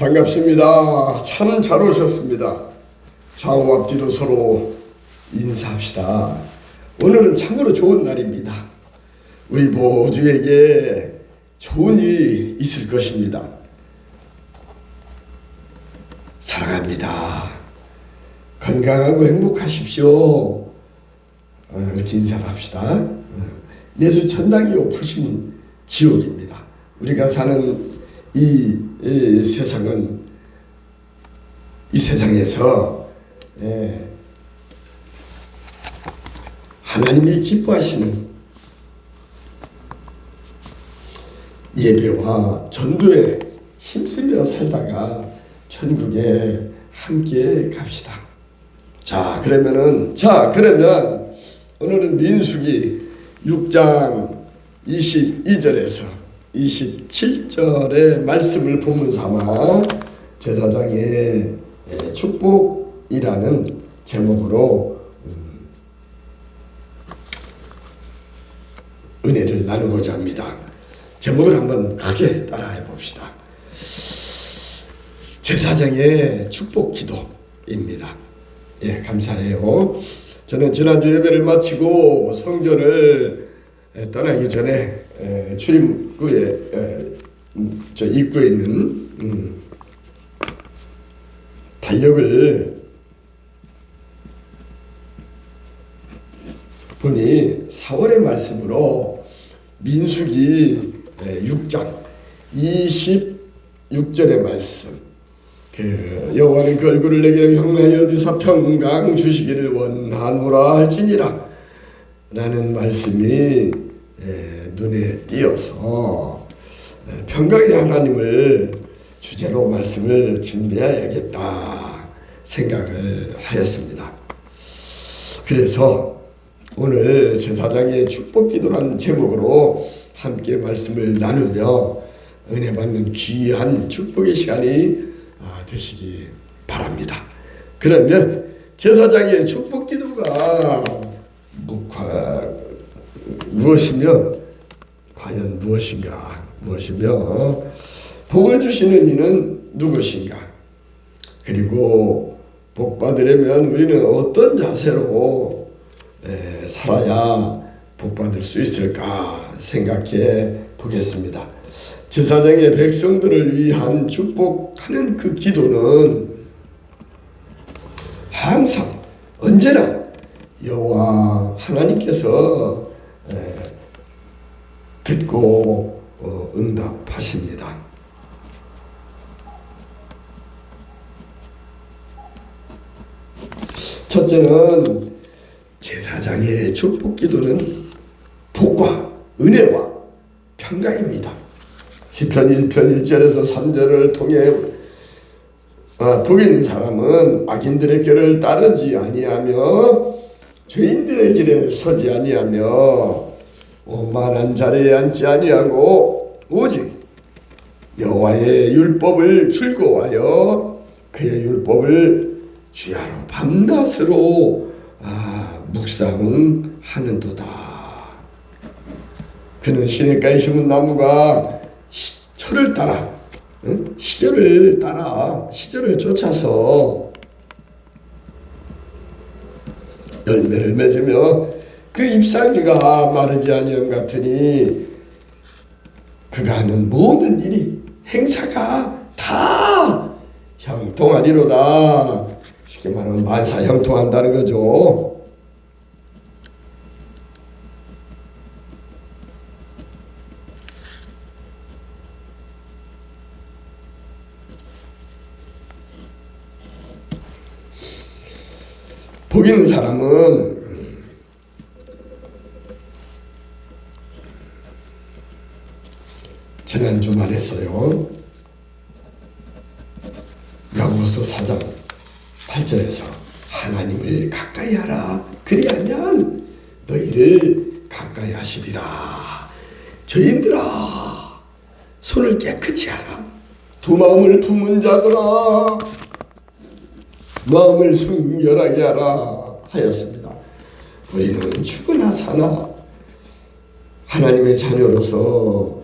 반갑습니다. 참 잘 오셨습니다. 좌우 앞뒤로 서로 인사합시다. 오늘은 참으로 좋은 날입니다. 우리 모두에게 좋은 일이 있을 것입니다. 사랑합니다. 건강하고 행복하십시오. 이렇게 인사를 합시다. 예수 천당이 엎으신 지옥입니다. 우리가 사는 이 세상은, 이 세상에서 하나님이 기뻐하시는 예배와 전도에 힘쓰며 살다가 천국에 함께 갑시다. 그러면 오늘은 민수기 6장 22절에서 27절의 말씀을 본문 삼아 제사장의 축복이라는 제목으로 은혜를 나누고자 합니다. 제목을 한번 크게 따라해 봅시다. 제사장의 축복 기도입니다. 감사해요. 저는 지난주 예배를 마치고 성전을 떠나기 전에 출입구에 저 입구에 있는 달력을 보니 4월의 말씀으로 민수기 6장 26절의 말씀, 여호와는 그 얼굴을 내게 향하여 어디서 평강 주시기를 원하노라 할지니라 라는 말씀이 눈에 띄어서 평강의 하나님을 주제로 말씀을 준비해야겠다 생각을 하였습니다. 그래서 오늘 제사장의 축복기도라는 제목으로 함께 말씀을 나누며 은혜 받는 귀한 축복의 시간이 되시기 바랍니다. 그러면 제사장의 축복기도가 무엇이며 과연 무엇이며 복을 주시는 이는 누구신가? 그리고 복 받으려면 우리는 어떤 자세로 살아야 복 받을 수 있을까 생각해 보겠습니다. 제사장의 백성들을 위한 축복하는 그 기도는 항상 언제나 여호와 하나님께서 듣고 응답하십니다. 첫째는 제사장의 축복 기도는 복과 은혜와 평강입니다. 시편 1편 1절에서 3절을 통해 복 있는 사람은 악인들의 길을 따르지 아니하며 죄인들의 길에 서지 아니하며 오만한 자리에 앉지 아니하고 오직 여호와의 율법을 즐거워하여 그의 율법을 주야로 밤낮으로 묵상하는도다. 그는 시냇가에 심은 나무가 철을 따라 시절을 쫓아서 열매를 맺으며 그 잎사귀가 마르지 아니함 같으니 그가 하는 모든 일이 행사가 다 형통하리로다. 쉽게 말하면 만사 형통한다는 거죠. 복 있는 사람은 지난주 말했어요. 야고보서 4장 8절에서 하나님을 가까이 하라. 그리하면 너희를 가까이 하시리라. 죄인들아 손을 깨끗이 하라. 두 마음을 품은 자들아 마음을 성결하게 하라 하였습니다. 우리는 죽으나 사나 하나님의 자녀로서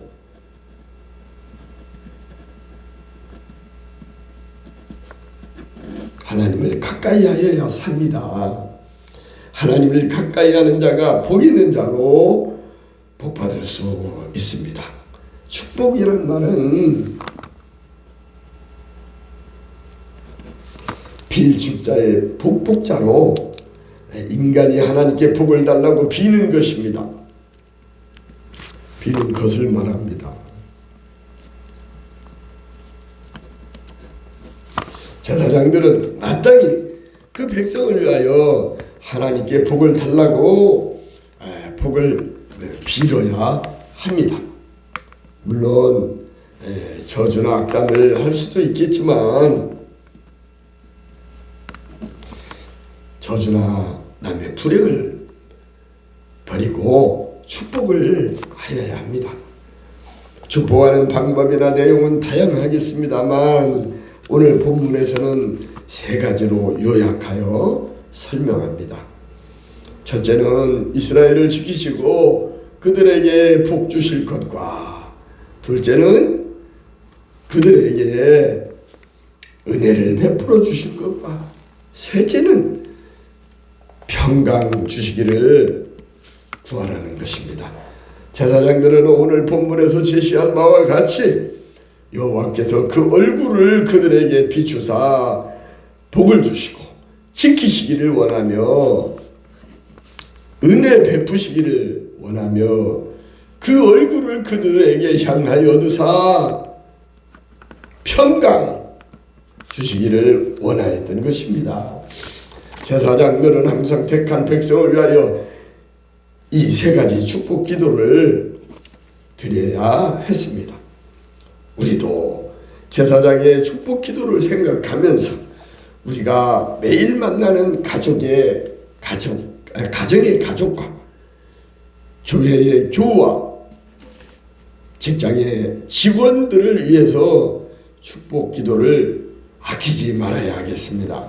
하나님을 가까이 하여야 삽니다. 하나님을 가까이 하는 자가 복 있는 자로 복 받을 수 있습니다. 축복이란 말은 빌축자의 복복자로 인간이 하나님께 복을 달라고 비는 것입니다. 비는 것을 말합니다. 제사장들은 마땅히 그 백성을 위하여 하나님께 복을 달라고 복을 빌어야 합니다. 물론 저주나 악담을 할 수도 있겠지만 저주나 남의 불행을 버리고 축복을 하여야 합니다. 축복하는 방법이나 내용은 다양하겠습니다만 오늘 본문에서는 세 가지로 요약하여 설명합니다. 첫째는 이스라엘을 지키시고 그들에게 복 주실 것과, 둘째는 그들에게 은혜를 베풀어 주실 것과, 셋째는 평강 주시기를 구하라는 것입니다. 제사장들은 오늘 본문에서 제시한 바와 같이 여호와께서 그 얼굴을 그들에게 비추사 복을 주시고 지키시기를 원하며 은혜 베푸시기를 원하며 그 얼굴을 그들에게 향하여 두사 평강 주시기를 원하였던 것입니다. 제사장들은 항상 택한 백성을 위하여 이 세 가지 축복 기도를 드려야 했습니다. 우리도 제사장의 축복 기도를 생각하면서 우리가 매일 만나는 가정의 가족과 교회의 교우와 직장의 직원들을 위해서 축복 기도를 아끼지 말아야 하겠습니다.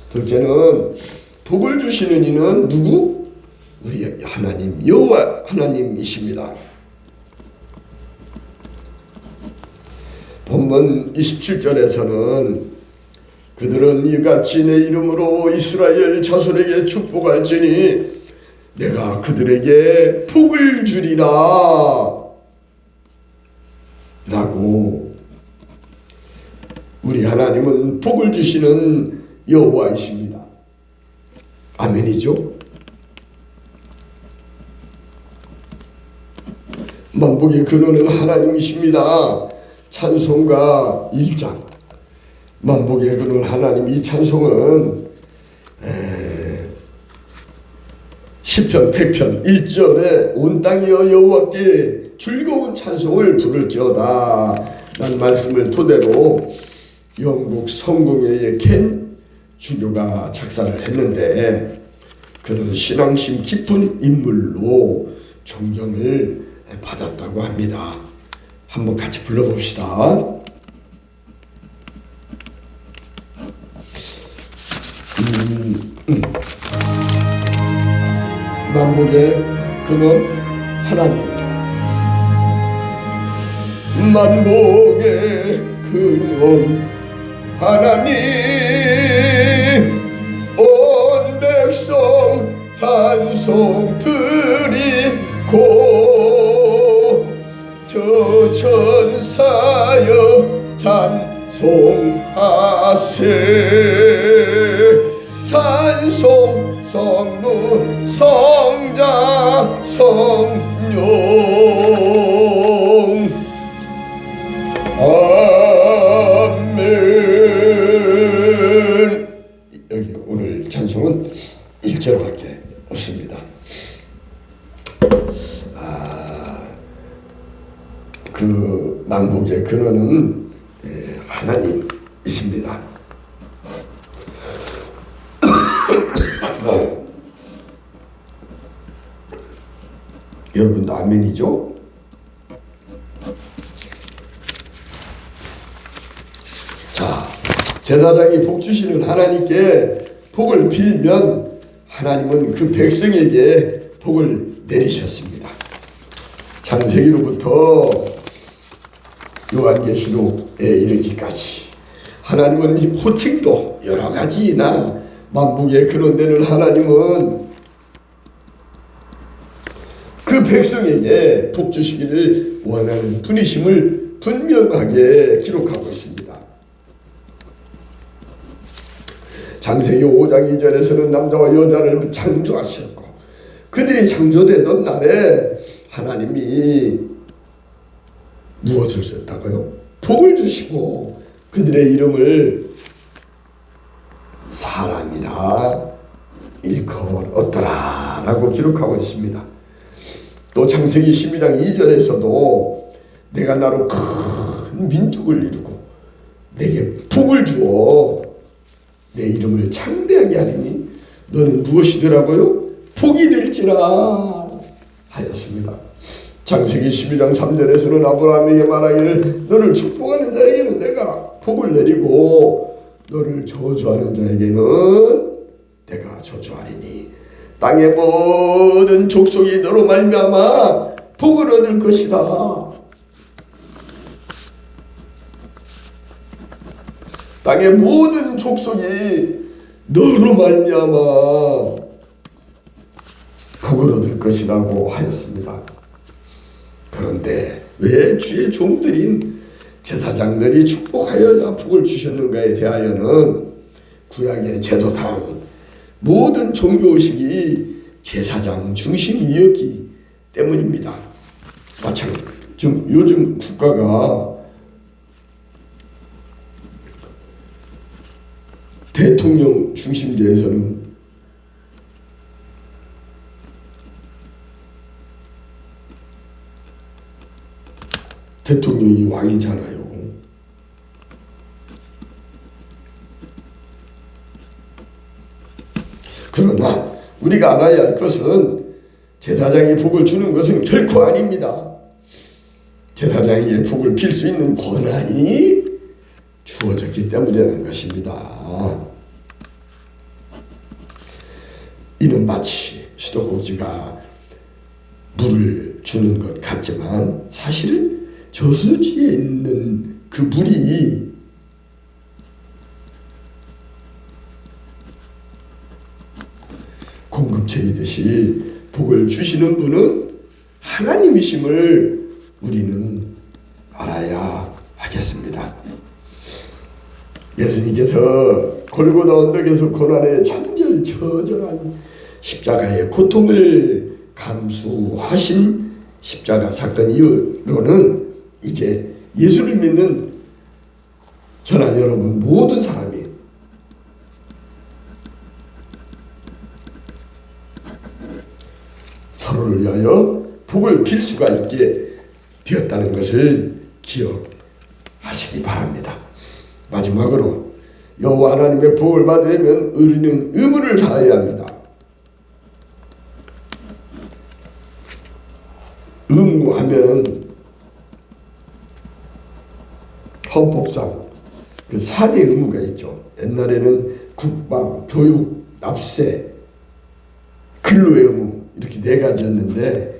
둘째는 복을 주시는 이는 누구? 우리 하나님 여호와 하나님이십니다. 본문 27절에서는 그들은 이같이 내 이름으로 이스라엘 자손에게 축복할지니 내가 그들에게 복을 주리라 라고, 우리 하나님은 복을 주시는 여호와이십니다. 아멘이죠? 만복의 근원은 하나님이십니다. 찬송가 1장 만복의 근원 하나님, 이 찬송은 시편 100편 1절에 온 땅이여 여호와께 즐거운 찬송을 부를지어다 라는 말씀을 토대로 영국 성공회의 켄 주교가 작사를 했는데, 그는 신앙심 깊은 인물로 존경을 받았다고 합니다. 한번 같이 불러봅시다. 만복의 근원 하나님, 만복의 근원 하나님, 온 백성 찬송 드리고 저 천사여 찬송하세. 찬송 성부 성자 성령 아멘. 여기 오늘 찬송은 1절밖에 없습니다. 그 만복의 근원은 하나님이십니다. 여러분도 아멘이죠? 자, 제사장이 복 주시는 하나님께 복을 빌면 하나님은 그 백성에게 복을 내리셨습니다. 창세기로부터 요한계시록에 이르기까지 하나님은 이 호칭도 여러 가지나 만복의 근원되는 하나님은 그 백성에게 복 주시기를 원하는 분이심을 분명하게 기록하고 있습니다. 창세기 5장 2절에서는 남자와 여자를 창조하셨고 그들이 창조되던 날에 하나님이 무엇을 줬다고요? 복을 주시고 그들의 이름을 사람이라 일컬었더라 라고 기록하고 있습니다. 또 창세기 12장 2절에서도 내가 나로 큰 민족을 이루고 내게 복을 주어 내 이름을 창대하게 하리니 너는 무엇이더라고요? 복이 될지라 하였습니다. 창세기 12장 3절에서는 아브라함에게 말하기를 너를 축복하는 자에게는 내가 복을 내리고 너를 저주하는 자에게는 내가 저주하리니 땅의 모든 족속이 너로 말미암아 복을 얻을 것이다. 땅의 모든 족속이 너로 말미암아 복을 얻을 것이라고 하였습니다. 그런데 왜 주의 종들인 제사장들이 축복하여야 복을 주셨는가에 대하여는 구약의 제도상 모든 종교의식이 제사장 중심이었기 때문입니다. 마찬가지로 요즘 국가가 대통령 중심제에서는 대통령이 왕이잖아요. 그러나 우리가 알아야 할 것은 제사장이 복을 주는 것은 결코 아닙니다. 제사장에게 복을 빌 수 있는 권한이 주어졌기 때문이라는 것입니다. 이는 마치 수도꼭지가 물을 주는 것 같지만 사실은 저수지에 있는 그 물이 공급체이듯이 복을 주시는 분은 하나님이심을 우리는 알아야 하겠습니다. 예수님께서 골고다 언덕에서 고난의 참절처절한 십자가의 고통을 감수하신 십자가 사건 이후로는 이제 예수를 믿는 저나 여러분 모든 사람이 서로를 위하여 복을 빌 수가 있게 되었다는 것을 기억하시기 바랍니다. 마지막으로 여호와 하나님의 복을 받으려면 우리는 의무를 다해야 합니다. 의무하면은 헌법상 그 4대 의무가 있죠. 옛날에는 국방, 교육, 납세, 근로의 의무 이렇게 4가지였는데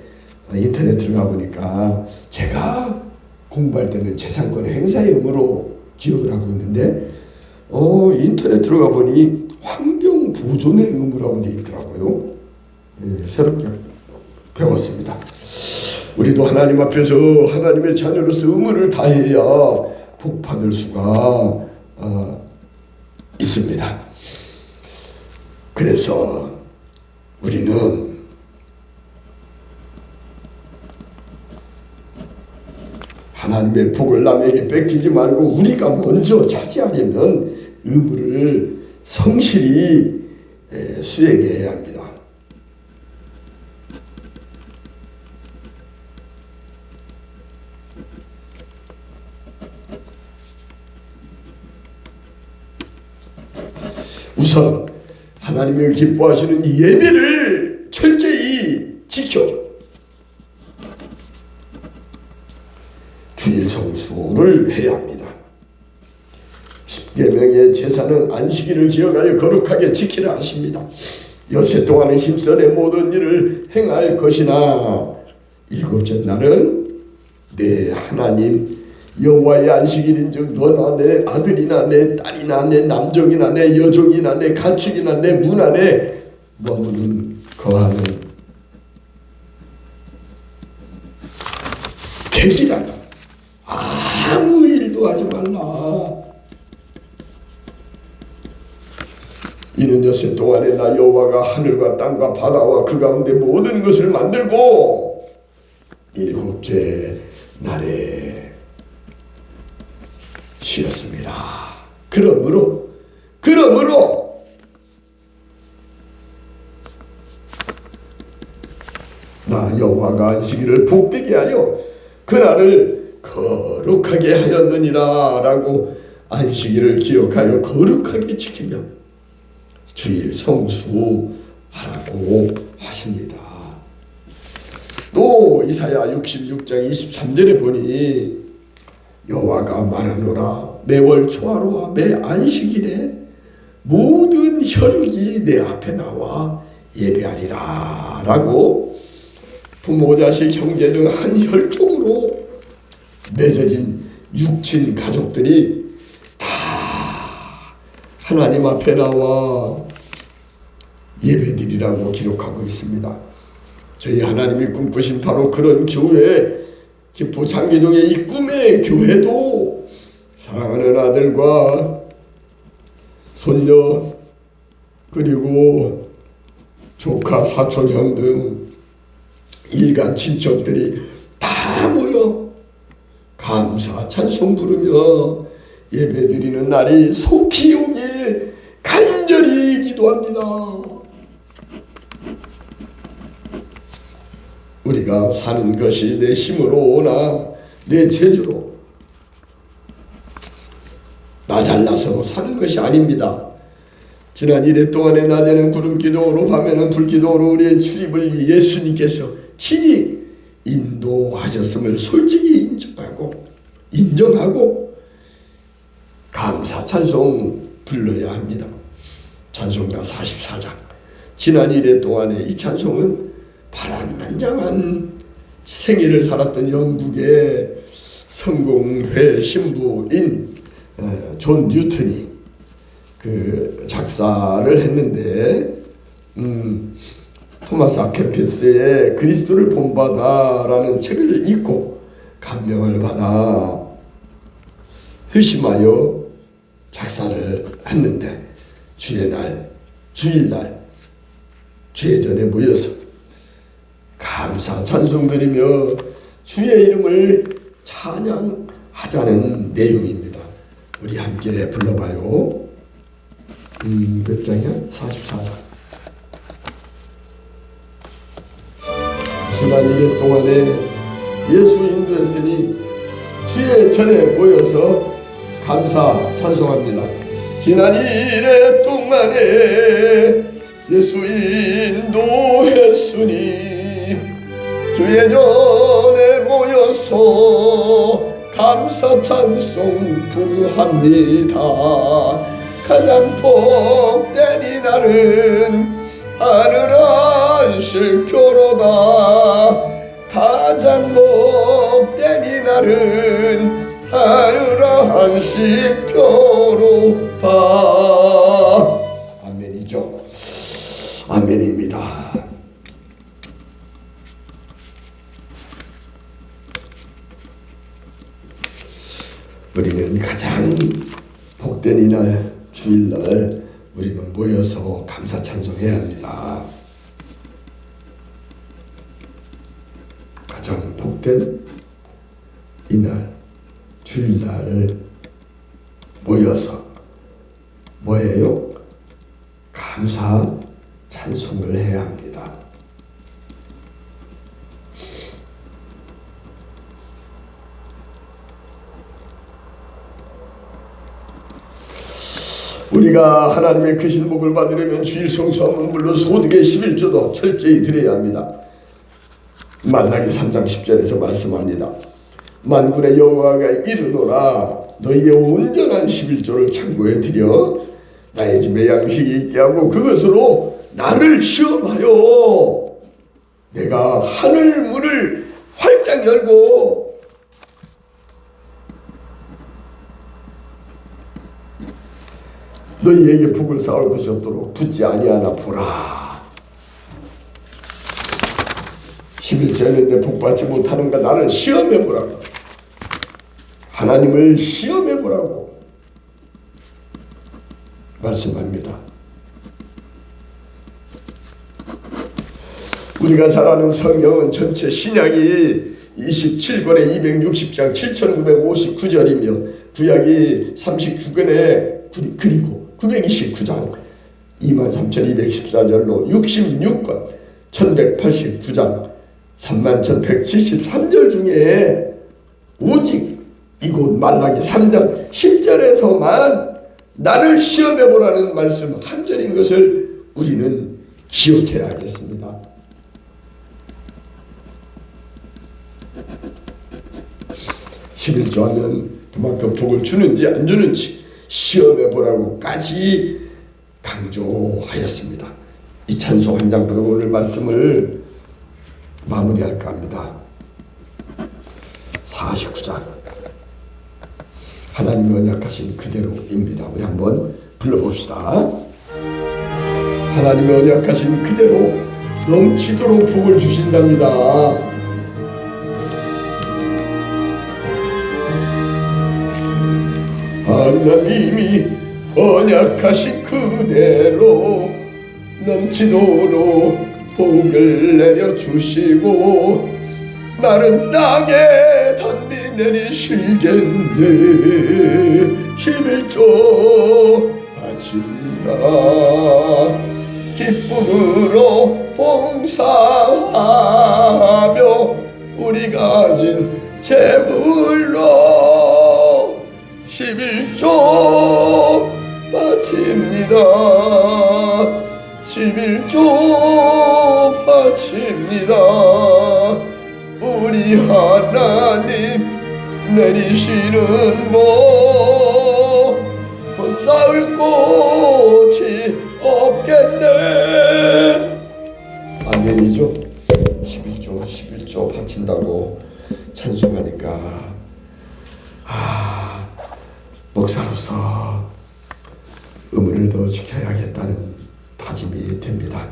인터넷 들어가 보니까 제가 공부할 때는 재산권 행사의 의무로 기억을 하고 있는데 인터넷 들어가 보니 환경 보존의 의무라고 되어 있더라고요. 새롭게 배웠습니다. 우리도 하나님 앞에서 하나님의 자녀로서 의무를 다해야 복 받을 수가 있습니다. 그래서 우리는 하나님의 복을 남에게 뺏기지 말고 우리가 먼저 차지하려면 의무를 성실히 수행해야 합니다. 우선 하나님이 기뻐하시는 예배를 철저히 지켜 주일 성수를 해야 합니다. 10계명의 제사는 안식일을 기억하여 거룩하게 지키라 하십니다. 엿새 동안은 힘써 내 모든 일을 행할 것이나 7째 날은 내 하나님 여호와의 안식일인즉 너나 내 아들이나 내 딸이나 내 남종이나 내 여종이나 내 가축이나 내 문 안에 머무는 거하는 객이라도 아무 일도 하지 말라. 이는 엿새 동안에 나 여호와가 하늘과 땅과 바다와 그 가운데 모든 것을 만들고 일곱째 날에 쉬었습니다. 그러므로 나 여호와가 안식일을 복되게 하여 그날을 거룩하게 하였느니라 라고 안식일을 기억하여 거룩하게 지키며 주일 성수하라고 하십니다. 또 이사야 66장 23절에 보니 여호와가 말하노라 매월 초하루와 매 안식일에 모든 혈육이 내 앞에 나와 예배하리라 라고 부모 자식 형제 등 한 혈족으로 맺어진 육친 가족들이 다 하나님 앞에 나와 예배드리라고 기록하고 있습니다. 저희 하나님이 꿈꾸신 바로 그런 교회, 김포 장기동의 이 꿈의 교회도 사랑하는 아들과 손녀 그리고 조카 사촌 형 등 일간 친척들이 다 모여 감사 찬송 부르며 예배드리는 날이 속히 오길 간절히 기도합니다. 우리가 사는 것이 내 힘으로나 내 재주로 나 잘나서 사는 것이 아닙니다. 지난 1회 동안의 낮에는 구름기도로 밤에는 불기도로 우리의 출입을 예수님께서 친히 인도하셨음을 솔직히 인정하고 감사 찬송 불러야 합니다. 찬송가 44장. 지난 1회 동안의 이 찬송은 파란만장한 생애를 살았던 영국의 성공회 신부인 존 뉴턴이 그 작사를 했는데 토마스 아케피스의 그리스도를 본받아라는 책을 읽고 감명을 받아 회심하여 작사를 했는데 주일날 주예전에 모여서 감사 찬송 드리며 주의 이름을 찬양하자는 내용입니다. 우리 함께 불러봐요. 몇 장이야? 44장. 지난 1회 동안에 예수 인도했으니 주의 전에 모여서 감사 찬송합니다. 지난 1회 동안에 예수 인도했으니 주의 전에 모여서 감사 찬송 부합니다. 가장 복된 이날은 하늘 안식표로다. 가장 복된 이날은 하늘 안식표로다. 아멘이죠. 아멘입니다. 우리는 가장 복된 이날 주일날 우리는 모여서 감사 찬송해야 합니다. 가장 복된 이날 주일날 모여서 뭐예요? 감사 찬송을 해야 합니다. 우리가 하나님의 크신 복을 받으려면 주일 성수하면 물론 소득의 11조도 철저히 드려야 합니다. 말라기 3장 10절에서 말씀합니다. 만군의 여호와가 이르노라 너희의 온전한 11조를 창고에 들여 나의 집에 양식이 있게 하고 그것으로 나를 시험하여 내가 하늘 문을 활짝 열고 너희에게 복을 쌓을 것이 없도록 붙지 아니하나 보라. 11절인데 복받지 못하는가 나를 시험해보라고. 하나님을 시험해보라고 말씀합니다. 우리가 잘 아는 성경은 전체 신약이 27권에 260장 7959절이며 구약이 39권에 그리고 929장 23,214절로 66권 1189장 31,173절 중에 오직 이곳 말라기 3장 10절에서만 나를 시험해보라는 말씀 한 절인 것을 우리는 기억해야겠습니다. (11조) 하면 그만큼 복을 주는지 안 주는지 시험해보라고까지 강조하였습니다. 이 찬송 한 장 부르고 오늘 말씀을 마무리할까 합니다. 49장 하나님의 언약하신 그대로입니다. 우리 한번 불러봅시다. 하나님의 언약하신 그대로 넘치도록 복을 주신답니다. 하나님이 언약하신 그대로 넘치도록 복을 내려주시고 마른 땅에 단비 내리시겠네. 11조 바칩니다. 기쁨으로 봉사하며 우리 가진 재물로 11조 바칩니다. 11조 바칩니다. 우리 하나님 내리시는 복 쌓을 곳이 없겠네. 아멘이죠. 11조 바친다고 찬송하니까 목사로서 의무를 더 지켜야겠다는 다짐이 됩니다.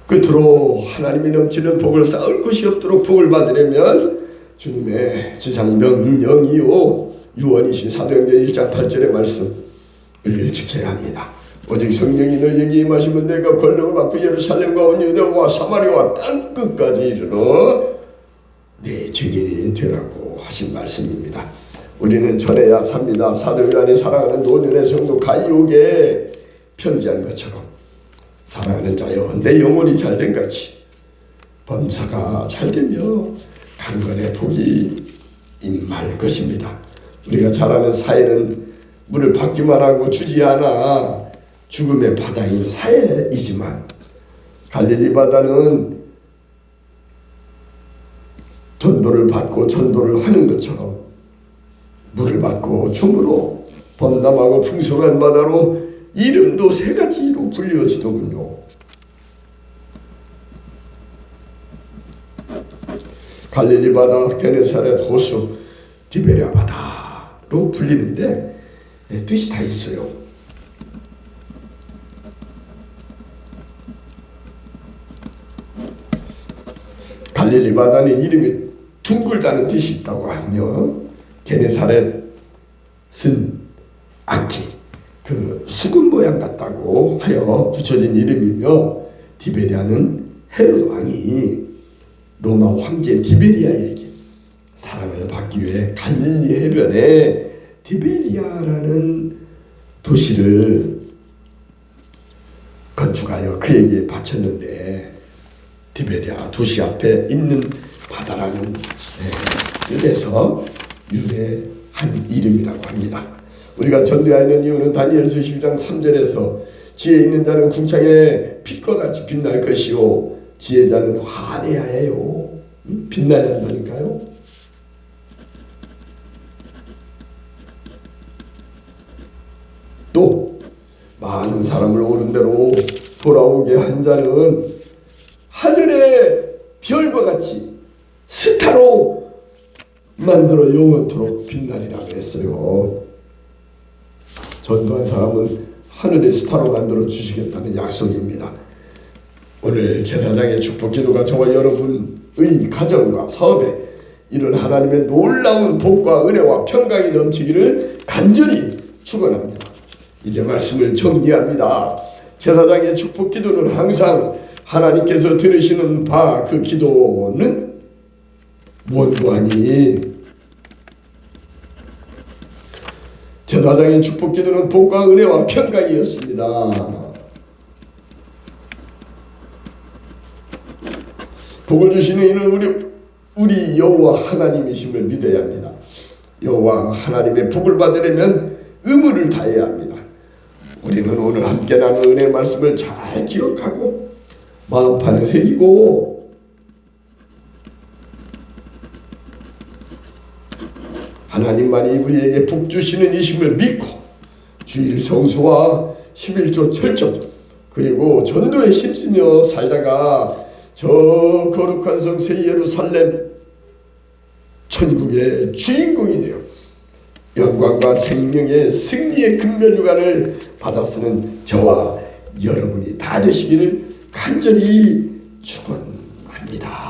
끝으로 하나님이 넘치는 복을 쌓을 것이 없도록 복을 받으려면 주님의 지상 명령이요 유언이신 사도행전 1장 8절의 말씀을 지켜야 합니다. 오직 성령이 너희에게 임하시면 내가 권능을 받고 예루살렘과 온 유대와 사마리아와 땅끝까지 이르러 내 증인이 되라고 하신 말씀입니다. 우리는 전해야 삽니다. 사도 요한이 사랑하는 노년의 성도 가이옥에 편지한 것처럼 사랑하는 자여 내 영혼이 잘된 같이 범사가 잘되며 강건의 복이 임할 것입니다. 우리가 잘 아는 사회는 물을 받기만 하고 주지 않아 죽음의 바다인 사회이지만 갈릴리 바다는 전도를 받고 전도를 하는 것처럼 물을 받고 줌으로 범람하고 풍성한 바다로 이름도 세 가지로 불려지더군요. 갈릴리 바다, 게네사렛 호수, 디베랴 바다로 불리는데 뜻이 다 있어요. 갈릴리 바다는 이름이 둥글다는 뜻이 있다고 하며 게네사렛은 안키 그 수금 모양 같다고 하여 붙여진 이름이며 디베리아는 헤로드 왕이 로마 황제 디베리아에게 사랑을 받기 위해 갈릴리 해변에 디베리아라는 도시를 건축하여 그에게 바쳤는데 디베리아 도시 앞에 있는 바다라는 뜻에서 윤회한 이름이라고 합니다. 우리가 전도하는 이유는 다니엘서 12장 3절에서 지혜 있는 자는 궁창의 빛과 같이 빛날 것이요 지혜자는 환해야 해요. 빛나야 한다니까요. 또 많은 사람을 옳은 대로 돌아오게 한 자는 하늘의 별과 같이 스타로 만들어 영원토록 빛나리라고 했어요. 전도한 사람은 하늘의 스타로 만들어 주시겠다는 약속입니다. 오늘 제사장의 축복 기도가 저와 여러분의 가정과 사업에 이런 하나님의 놀라운 복과 은혜와 평강이 넘치기를 간절히 축원합니다. 이제 말씀을 정리합니다. 제사장의 축복 기도는 항상 하나님께서 들으시는 바 그 기도는 무언고하니 제사장의 축복 기도는 복과 은혜와 평강이었습니다. 복을 주시는 이는 우리 여호와 하나님이심을 믿어야 합니다. 여호와 하나님의 복을 받으려면 의무를 다해야 합니다. 우리는 오늘 함께 나눈 은혜의 말씀을 잘 기억하고 마음판에 새기고 하나님만이 우리에게 복 주시는 이심을 믿고 주일 성수와 11조 철저 그리고 전도에 힘쓰며 살다가 저 거룩한 성 새 예루살렘 천국의 주인공이 되어 영광과 생명의 승리의 금면유관을 받아쓰는 저와 여러분이 다 되시기를 간절히 축원합니다.